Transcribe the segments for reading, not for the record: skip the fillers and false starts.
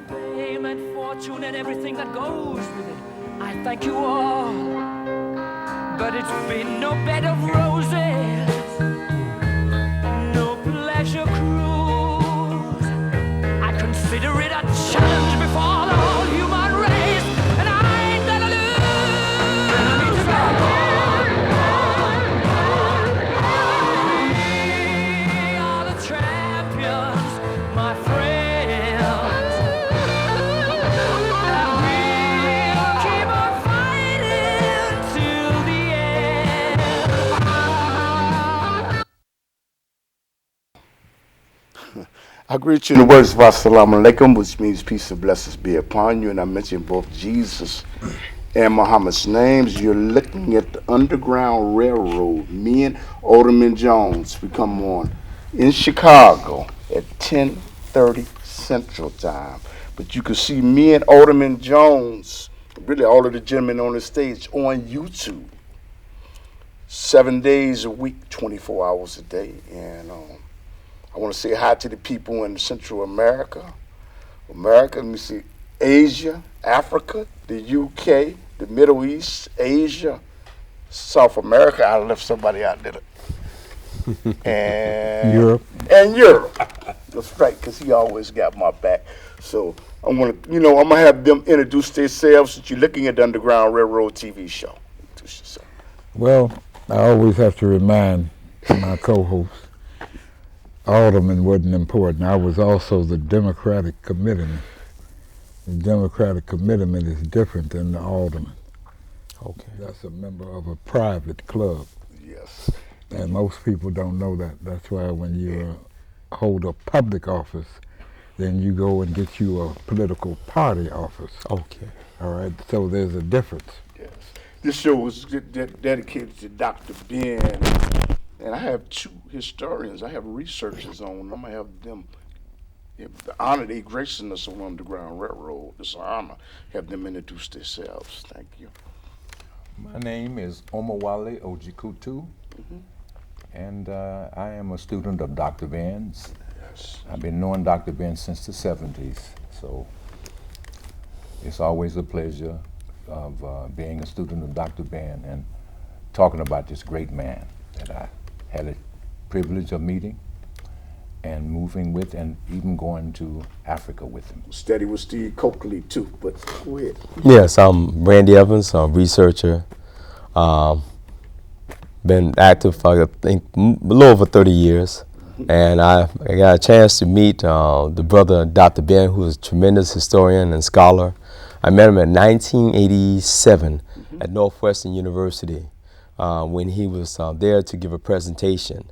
fame and fortune and everything that goes with it. I thank you all, but it's been no bed of roses, no pleasure cruise. I consider it a challenge before the whole human race, and I ain't gonna lose. We are the champions, my friends, and we'll keep on fighting till the end. I greet you in the words of Assalamu alaikum, which means peace and blessings be upon you. And I mention both Jesus and Muhammad's names. You're looking at the Underground Railroad. Me and Alderman Jones, we come on in Chicago at 10:30 Central Time. But you can see me and Alderman Jones, really all of the gentlemen on the stage, on YouTube. 7 days a week, 24 hours a day. And I want to say hi to the people in Central America, let me see, Asia, Africa, the UK, the Middle East, Asia, South America. I left somebody out there. And Europe. And Europe. That's right, because he always got my back. So I'm gonna have them introduce themselves since you're looking at the Underground Railroad TV show. Introduce yourself. Well, I always have to remind my co-host, Alderman wasn't important. I was also the Democratic committeeman. The Democratic committeeman is different than the alderman. Okay. That's a member of a private club. Yes. And most people don't know that. That's why when you hold a public office, then you go and get you a political party office. Okay. All right, so there's a difference. Yes. This show was dedicated to Dr. Ben, and I have two historians. I have researchers on. I'm gonna have them. The honor they gracing us on Underground Railroad. It's an honor. Have them introduce themselves. Thank you. My name is Omawale Ojikutu, and I am a student of Dr. Ben's. Yes. I've been knowing Dr. Ben since the 70s, so it's always a pleasure of being a student of Dr. Ben and talking about this great man that I had a privilege of meeting and moving with, and even going to Africa with him. Steady with Steve Coakley too, but go ahead. Yes, I'm Randy Evans, I'm a researcher. Been active for, I think, a little over 30 years. And I got a chance to meet the brother, Dr. Ben, who is a tremendous historian and scholar. I met him in 1987 at Northwestern University when he was there to give a presentation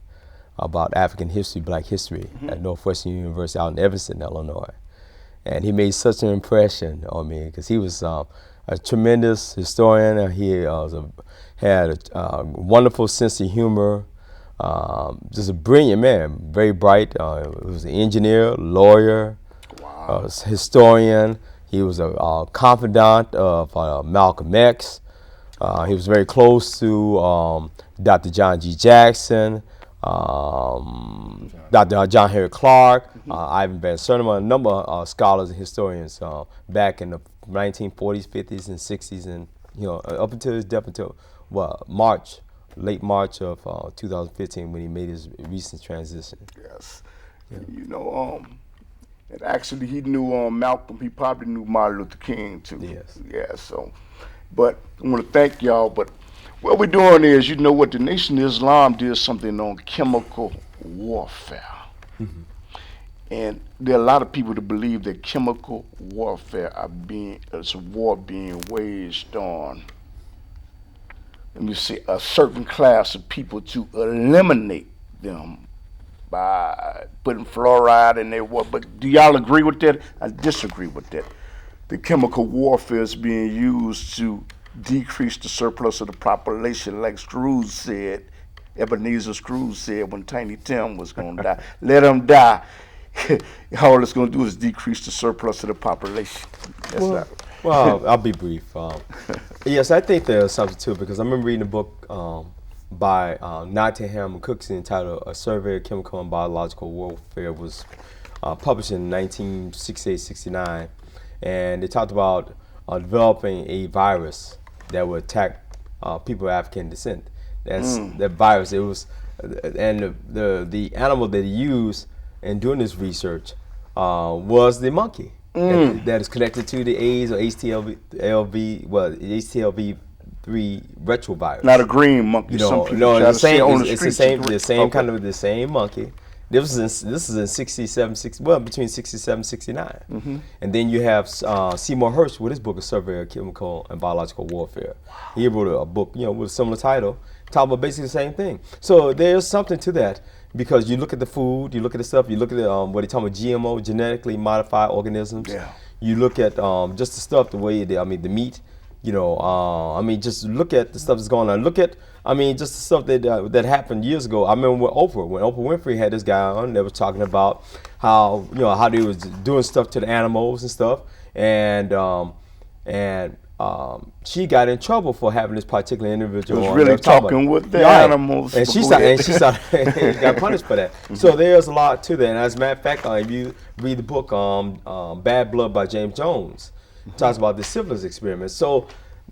about African history, black history at Northwestern University out in Evanston, Illinois. And he made such an impression on me because he was a tremendous historian. He had a wonderful sense of humor, just a brilliant man, very bright. He was an engineer, lawyer, historian. He was a confidant of Malcolm X. He was very close to Dr. John G. Jackson, Dr. John Henry Clark, Ivan Van Sertima, a number of scholars and historians back in the 1940s, 50s, and 60s, and up until his death, until late March of 2015, when he made his recent transition. Yes. And actually he knew Malcolm. He probably knew Martin Luther King too. Yes. Yeah. So, but I want to thank y'all. But what we're doing is, the Nation of Islam did something on chemical warfare. And there are a lot of people that believe that chemical warfare is a war being waged on, let me see, a certain class of people to eliminate them by putting fluoride in their water. But do y'all agree with that? I disagree with that. The chemical warfare is being used to decrease the surplus of the population, like Scrooge said, Ebenezer Scrooge said when Tiny Tim was going to die. Let him die. All it's going to do is decrease the surplus of the population. Well, I'll be brief. Yes, I think there's something to it, because I remember reading a book by Nottingham and Cookson entitled "A Survey of Chemical and Biological Warfare" was published in 1968-69, and they talked about developing a virus that would attack people of African descent. That's that virus. It was, and the animal that he used in doing this research was the monkey that is connected to the AIDS or HTLV3 retrovirus. Not a green monkey. Some people No, try it's to say on the streets same, it's the green. same Okay. kind of the same monkey. This is in 67, between 67 69. And then you have Seymour Hersh with his book, A Survey of Chemical and Biological Warfare. He wrote a book, with a similar title, talking about basically the same thing. So there's something to that, because you look at the food, you look at the stuff, you look at what they talk about GMO, genetically modified organisms. Yeah. You look at just the stuff, the way the meat. Just look at the stuff that's going on. Look at, just the stuff that happened years ago. I remember when Oprah Winfrey had this guy on that was talking about how how they was doing stuff to the animals and stuff, and she got in trouble for having this particular individual. Was on really there talking talking about- with the Right. animals. and she got punished for that. So there's a lot to that. And as a matter of fact, if you read the book Bad Blood by James Jones, it talks about the syphilis experiment. So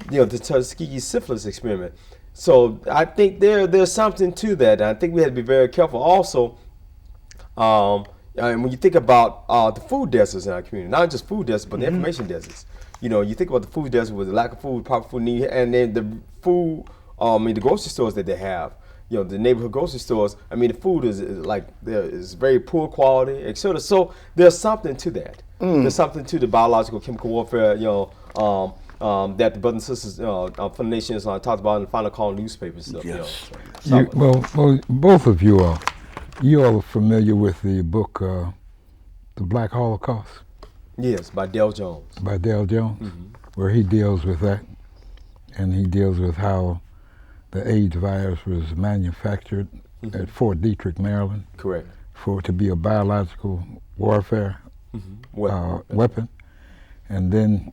the Tuskegee syphilis experiment. So I think there's something to that. And I think we have to be very careful. Also, when you think about the food deserts in our community, not just food deserts, but the information deserts. You think about the food desert with the lack of food, proper food need, and then the food, the grocery stores that they have. The neighborhood grocery stores. The food is very poor quality, etc. So there's something to that. There's something to the biological chemical warfare. That the brothers and sisters from the nations talked about in the Final Call newspapers stuff. Yes. Well, both of you are familiar with the book, The Black Holocaust, Yes, by Dale Jones. by Dale Jones, where he deals with that, and he deals with how the AIDS virus was manufactured at Fort Detrick, Maryland, Correct. for it to be a biological warfare weapon. And then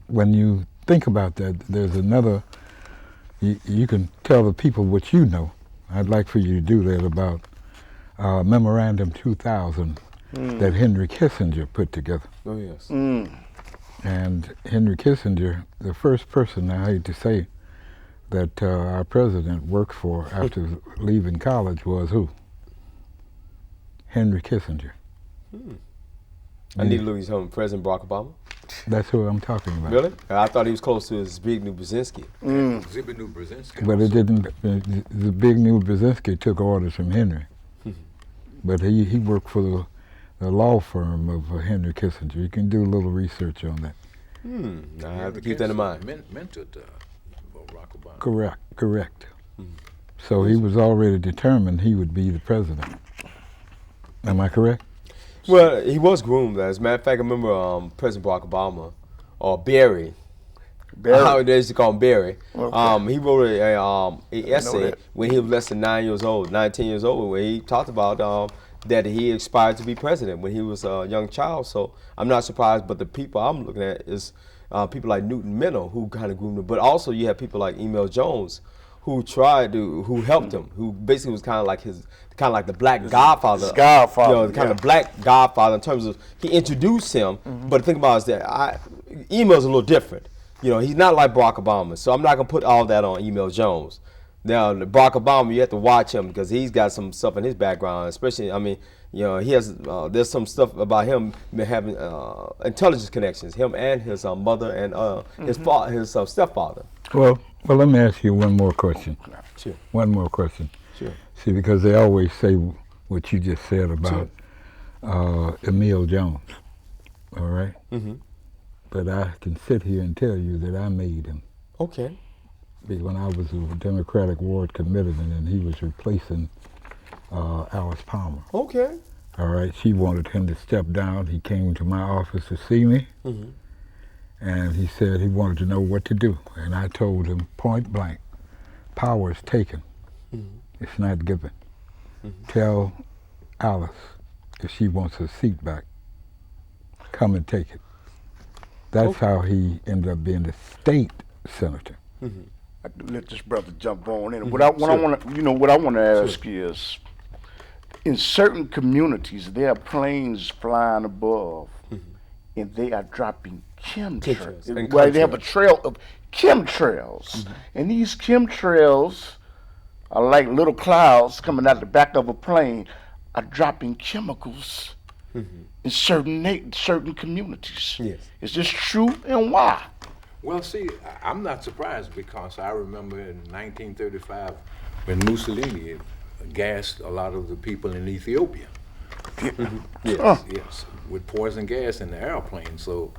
when you think about that, there's another, you can tell the people what you know. I'd like for you to do that about Memorandum 2000 that Henry Kissinger put together. Oh, yes. And Henry Kissinger, the first person, I hate to say, that our president worked for after leaving college was who? Henry Kissinger. I need to look at him, President Barack Obama. That's who I'm talking about. Really? I thought he was close to Zbigniew Brzezinski. Zbigniew Brzezinski. But it didn't, the big new Brzezinski took orders from Henry. But he worked for the law firm of Henry Kissinger. You can do a little research on that. I have to keep that in mind. Mentored Barack Obama. Correct. So he was already determined he would be the president. Am I correct? Well, he was groomed. As a matter of fact, I remember President Barack Obama, or Barry. How they used to call him Barry. Okay. He wrote a essay that. when he was less than 19 years old, where he talked about that he aspired to be president when he was a young child. So I'm not surprised, but the people I'm looking at is people like Newton Minow, who kind of groomed him. But also you have people like Emil Jones, who helped him, who basically was kind of like the black godfather. Godfather, The kind of black godfather in terms of, he introduced him, but the thing about it is that Emil's a little different. He's not like Barack Obama, so I'm not going to put all that on Emil Jones. Now, Barack Obama, you have to watch him because he's got some stuff in his background, especially, he has, there's some stuff about him having intelligence connections, him and his mother and his stepfather. Well, let me ask you one more question. Sure. One more question. Sure. See, because they always say what you just said about Emil Jones, all right? But I can sit here and tell you that I made him. Okay. Because when I was a Democratic ward committeeman and he was replacing Alice Palmer. Okay. All right, she wanted him to step down. He came to my office to see me, and he said he wanted to know what to do. And I told him point blank, power is taken. It's not given. Tell Alice if she wants her seat back, come and take it. That's how he ended up being the state senator. I do let this brother jump on in. What I want to ask is, in certain communities, there are planes flying above, and they are dropping Chemtrails and chemtrails. Well, they have a contrails. trail of chemtrails, and these chemtrails are like little clouds coming out the back of a plane, are dropping chemicals in certain communities. Yes. Is this true, and why? Well, see, I'm not surprised because I remember in 1935 when Mussolini gassed a lot of the people in Ethiopia. Yes. Yes, with poison gas in the airplane. So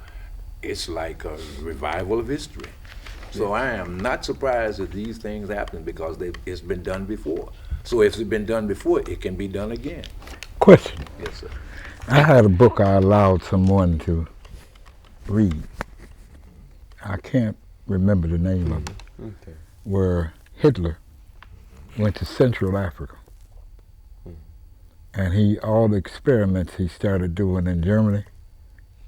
it's like a revival of history. So I am not surprised that these things happen because it's been done before. So if it's been done before, it can be done again. Question. Yes, sir. I had a book I allowed someone to read. I can't remember the name of it, Okay. where Hitler went to Central Africa. And all the experiments he started doing in Germany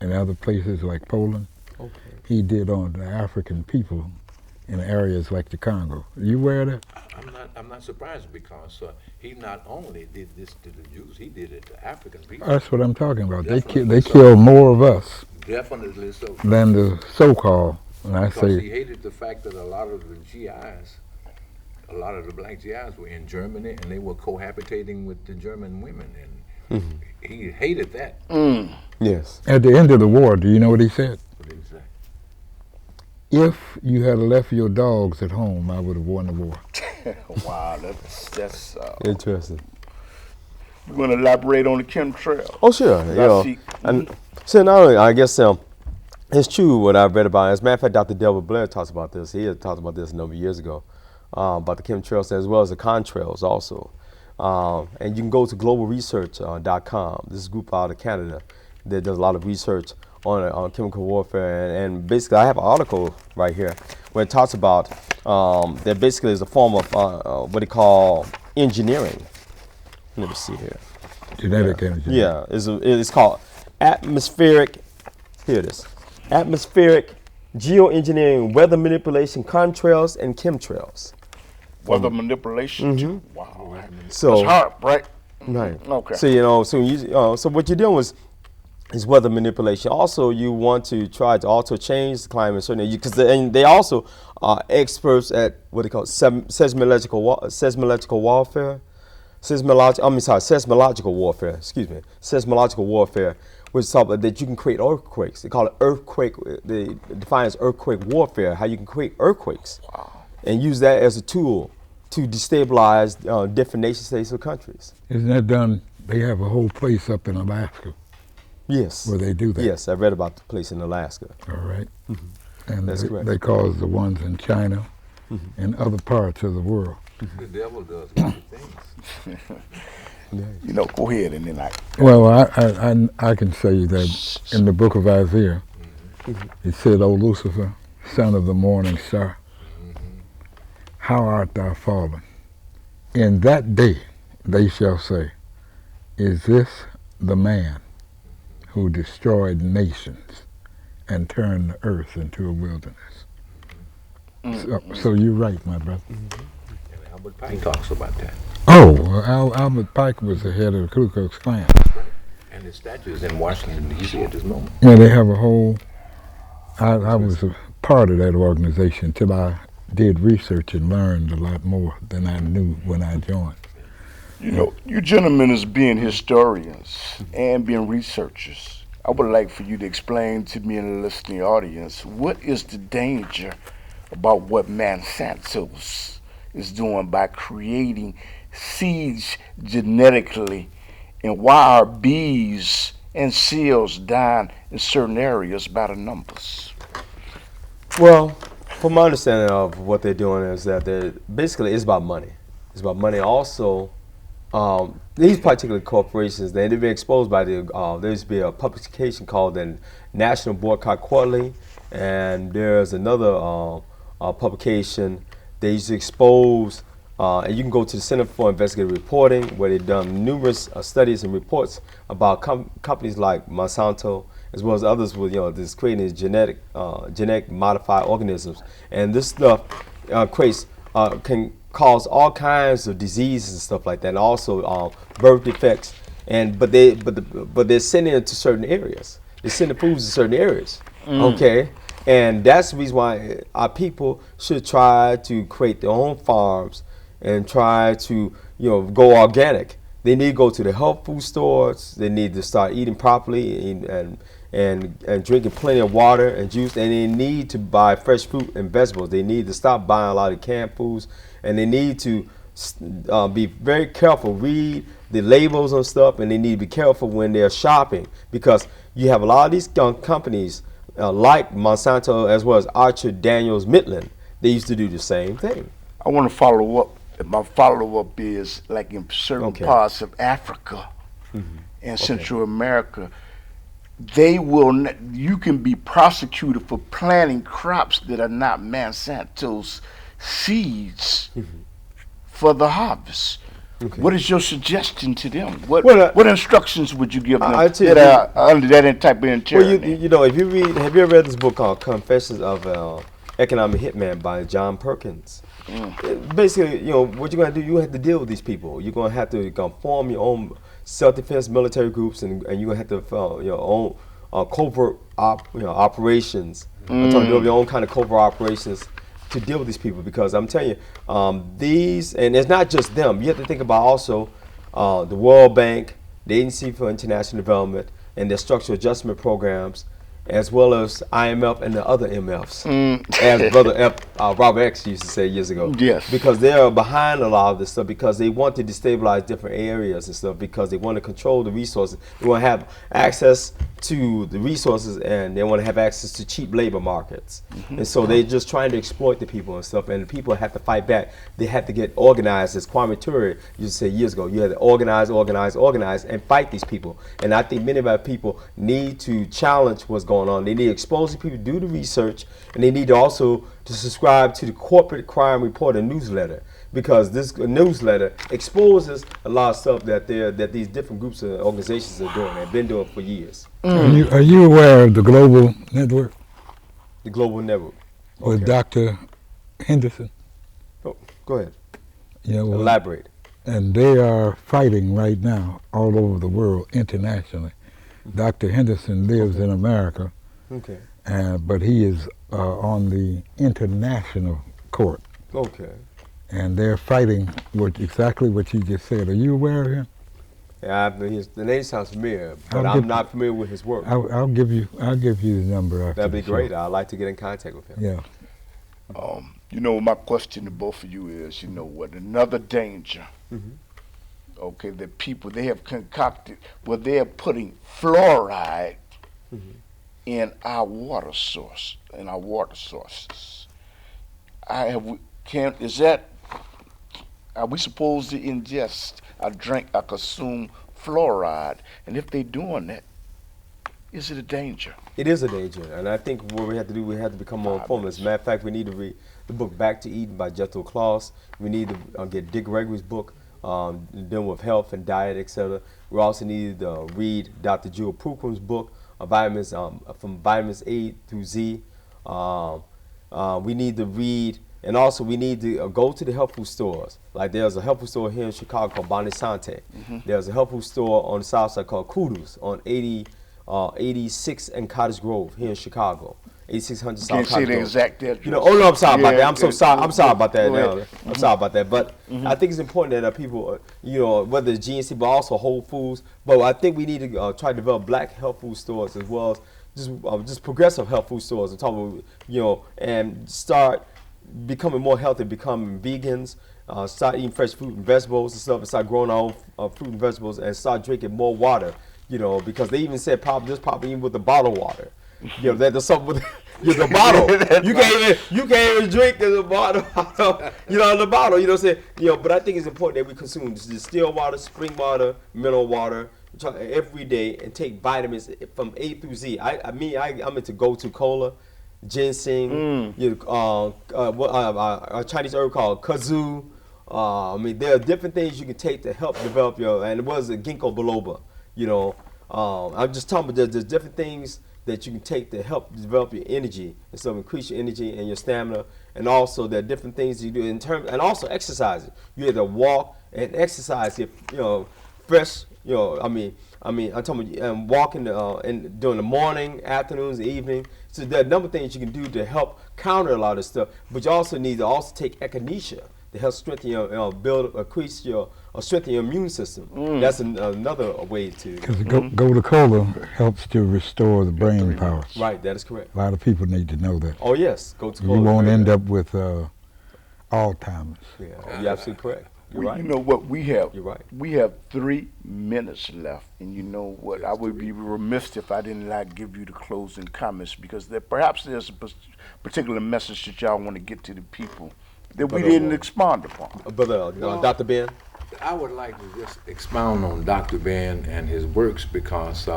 and other places like Poland, Okay. he did on the African people in areas like the Congo. Are you aware of that? I'm not surprised because he not only did this to the Jews, he did it to African people. That's what I'm talking about. Definitely They so. killed more of us Definitely so. than the so-called, and I Because he say, hated the fact that a lot of the GIs, a lot of the black GIs were in Germany and they were cohabitating with the German women. And he hated that. Yes. at the end of the war, do you know what he said? What did he say? If you had left your dogs at home, I would have won the war. Wow, that's. Interesting. You want to elaborate on the chemtrail? Oh, sure. You know, see- and so not only, I guess it's true what I've read about. As a matter of fact, Dr. Delbert Blair talks about this. He had talked about this a number of years ago, about the chemtrails as well as the contrails also. And you can go to globalresearch.com. This is a group out of Canada that does a lot of research on chemical warfare. And basically, I have an article right here where it talks about that basically is a form of what they call engineering. Let me see here. Genetic energy. Yeah, it's called atmospheric. Here it is. Atmospheric geoengineering, weather manipulation, contrails, and chemtrails. Weather manipulation. Wow, So it's hard, right? right. Okay. So so what you're doing is weather manipulation. Also, you want to try to also change the climate certainly because they also are experts at what they call seismological warfare. Seismological warfare. Excuse me. Seismological warfare, which is something that you can create earthquakes. They call it earthquake. They define it as earthquake warfare. How you can create earthquakes, and use that as a tool to destabilize different nation states or countries. Isn't that done? They have a whole place up in Alaska Yes. where they do that. Yes, I read about the place in Alaska. All right. And That's correct. they cause the ones in China and other parts of the world. The devil does wicked things. You know, go ahead and then Well, I can say that in the book of Isaiah, it said, O Lucifer, son of the morning star, how art thou fallen? In that day they shall say, is this the man who destroyed nations and turned the earth into a wilderness? So you're right, my brother. And Albert Pike talks about that. Oh, well, Albert Pike was the head of the Ku Klux Klan. And his statue is in Washington, D.C. at this moment. Yeah, they have a whole. I was a part of that organization till I did research and learned a lot more than I knew when I joined. You know, you gentlemen as being historians and being researchers, I would like for you to explain to me and the listening audience what is the danger about what Monsanto's is doing by creating seeds genetically, and why are bees and seals dying in certain areas by the numbers? Well, from my understanding of what they're doing is that basically it's about money. It's about money. Also, these particular corporations, they've been exposed by there used to be a publication called the National Boycott Quarterly, and there's another publication they used to expose, and you can go to the Center for Investigative Reporting, where they've done numerous studies and reports about companies like Monsanto, as well as others with this creating these genetic modified organisms, and this stuff can cause all kinds of diseases and stuff like that, and also birth defects. But they're sending it to certain areas. They send the foods to certain areas. Okay, and that's the reason why our people should try to create their own farms and try to go organic. They need to go to the health food stores. They need to start eating properly and drinking plenty of water and juice. And they need to buy fresh fruit and vegetables. They need to stop buying a lot of canned foods. And they need to be very careful, read the labels on stuff, and they need to be careful when they're shopping, because you have a lot of these companies like Monsanto as well as Archer Daniels Midland. They used to do the same thing. I want to follow up. My follow-up is like in certain parts of Africa and Central America, they will. You can be prosecuted for planting crops that are not Monsanto's seeds for the harvest. What is your suggestion to them? What instructions would you give them that are under that type of tyranny? Well, if you read, have you ever read this book called Confessions of Economic Hitman by John Perkins? Basically, what you're going to do, you have to deal with these people. You're going to have to form your own self-defense military groups, and you're going to have to your own covert operations. I'm talking about your own kind of covert operations to deal with these people, because I'm telling you, these, and it's not just them. You have to think about also the World Bank, the Agency for International Development, and their structural adjustment programs, as well as IMF and the other MFs, as Brother Robert X used to say years ago. Yes. Because they are behind a lot of this stuff, because they want to destabilize different areas and stuff, because they want to control the resources. They want to have access to the resources, and they want to have access to cheap labor markets. And so they're just trying to exploit the people and stuff, and the people have to fight back. They have to get organized. As Kwame Ture used to say years ago, you have to organize, and fight these people. And I think many of our people need to challenge what's going on. They need to expose the people, do the research, and they need to also to subscribe to the Corporate Crime Reporter newsletter, because this newsletter exposes a lot of stuff that these different groups and organizations are doing. They've been doing for years. Are you aware of the Global Network? The Global Network. With Dr. Henderson? Oh, go ahead. Yeah, well, elaborate. And they are fighting right now all over the world internationally. Dr. Henderson lives in America, but he is on the international court. Okay. And they're fighting exactly what you just said. Are you aware of him? Yeah, the name sounds familiar, but I'm not familiar with his work. I'll give you the number after. That'd be great. I'd like to get in contact with him. Yeah. My question to both of you is, what another danger? Okay, the people, they have concocted, they are putting fluoride in our water source, in our water sources. Are we supposed to ingest, consume fluoride? And if they're doing that, is it a danger? It is a danger, and I think what we have to do, we have to become more informed. As a matter of fact, we need to read the book Back to Eden by Jethro Klaus. We need to get Dick Gregory's book, dealing with health and diet, etc. We also need to read Dr. Jewel Pookham's book, vitamins from vitamins A through Z. We need to read, and also we need to go to the health food stores. Like there's a health food store here in Chicago called Bonnie Sante. There's a health food store on the south side called Kudos on 86 and Cottage Grove here in Chicago. 8600 South Can't Cottage say the Grove. exact address. I'm sorry about that. I'm so sorry. I'm sorry about that. Go ahead. I'm sorry about that. But I think it's important that people, whether it's GNC, but also Whole Foods. But I think we need to try to develop black health food stores as well as just progressive health food stores. And talk about, and start becoming more healthy, becoming vegans. Start eating fresh fruit and vegetables and stuff, and start growing our own fruit and vegetables, and start drinking more water. Because they even said this problem even with the bottled water. There's something with the bottle. You can't even drink the bottle. The bottle. But I think it's important that we consume distilled water, spring water, mineral water every day, and take vitamins from A through Z. I'm into go-to cola, ginseng, a Chinese herb called kazoo. There are different things you can take to help develop and it was a ginkgo biloba. I'm just talking about there's different things that you can take to help develop your energy and so increase your energy and your stamina, and also there are different things you do in terms, and also exercising. You have to walk and exercise if fresh. I'm talking about walking during the morning, afternoons, evening. So there are a number of things you can do to help counter a lot of stuff. But you also need to also take echinacea to help strengthen your increase your or strengthen your immune system. That's another way to. Because Gotu Kola helps to restore the brain power. Right, that is correct. A lot of people need to know that. Oh yes, Gotu Kola. You won't end up with Alzheimer's. Yeah, you're absolutely correct. You're right. You know what we have? You're right. We have 3 minutes left, and you know what? I would be remiss if I didn't give you the closing comments, because perhaps there's a particular message that y'all want to get to the people that we didn't expound upon. Brother Dr. Ben. I would like to just expound on Dr. Ben and his works, because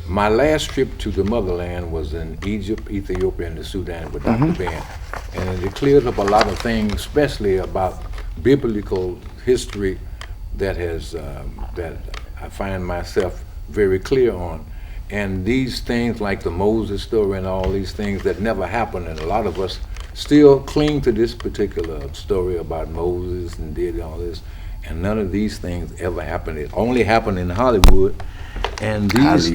my last trip to the motherland was in Egypt, Ethiopia, and the Sudan with Dr. Ben. And it cleared up a lot of things, especially about biblical history that I find myself very clear on. And these things like the Moses story and all these things that never happened, and a lot of us still cling to this particular story about Moses and did all this, and none of these things ever happened. It only happened in Hollywood. And this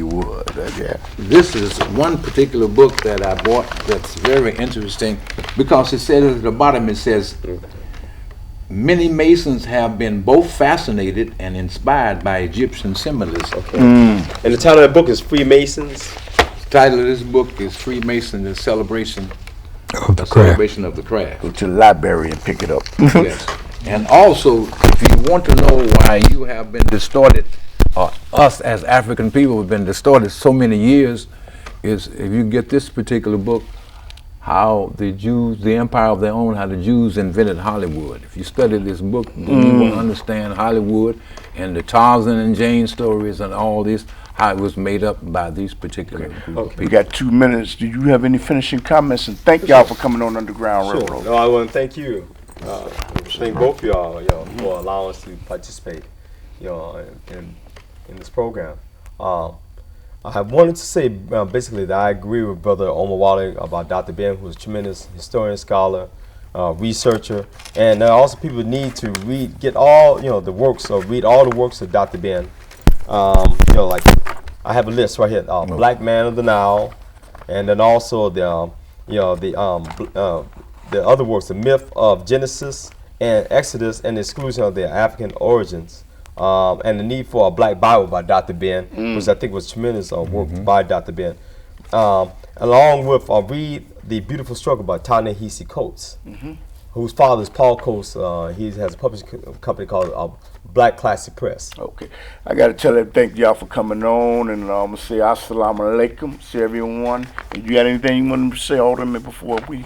is one particular book that I bought that's very interesting, because it says at the bottom, it says, many Masons have been both fascinated and inspired by Egyptian symbolism. Okay. And the title of the book is Freemasons? The title of this book is Freemasons, the celebration of the craft. Celebration of the craft. Go to the library and pick it up. Yes. And also, if you want to know why you have been distorted, or us as African people have been distorted so many years, is if you get this particular book, how the Jews, the empire of their own, how the Jews invented Hollywood. If you study this book, you will understand Hollywood and the Tarzan and Jane stories and all this, how it was made up by these particular group of people. We got 2 minutes. Do you have any finishing comments? And thank y'all for coming on Underground Railroad. No, I want to thank you. Thank both of y'all, for allowing us to participate, in this program. I wanted to say basically that I agree with Brother Omowale about Dr. Ben, who's a tremendous historian, scholar, researcher, and also people need to read all the works of Dr. Ben. Like I have a list right here: Black Man of the Nile, and then also the other works, the Myth of Genesis and Exodus, and the exclusion of their African origins. And the need for a Black Bible by Dr. Ben, which I think was tremendous work by Dr. Ben. Along with read The Beautiful Struggle by Ta-Nehisi Coates, whose father is Paul Coates. He has a publishing company called Black Classic Press. Okay. I got to tell them thank y'all for coming on, and I'm going to say assalamu alaikum to everyone. And you got anything you want to say, Alderman, before we...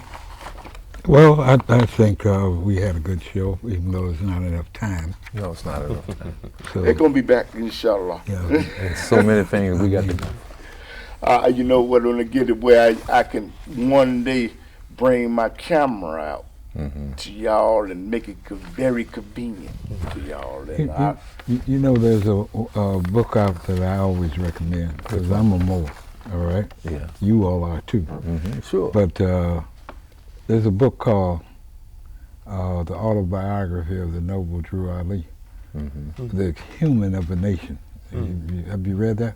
Well, I think we had a good show, even though there's not enough time. No, it's not enough time. So, They're going to be back, inshallah. yeah, There's so many things we got to do. You know what, when I get it where I can one day bring my camera out to y'all and make it very convenient to y'all. And you know, there's a book out that I always recommend, because I'm a Moor, all right? Yeah. You all are too. Sure. But there's a book called The Autobiography of the Noble Drew Ali, The Human of a Nation. Have you read that?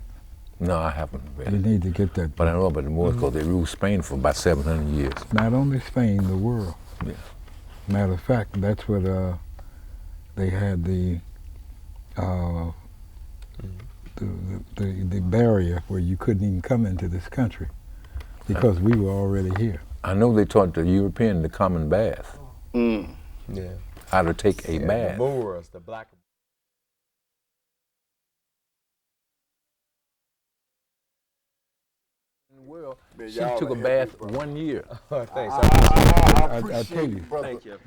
No, I haven't read You it. need to get that. But I know about the Moors because they ruled Spain for about 700 years. Not only Spain, the world. Yeah. Matter of fact, that's what they had the barrier where you couldn't even come into this country because we were already here. I know they taught the European the common bath, Yeah. how to take a bath. The Moors, the black. She took a bath 1 year. Thanks. I tell you. Thank you.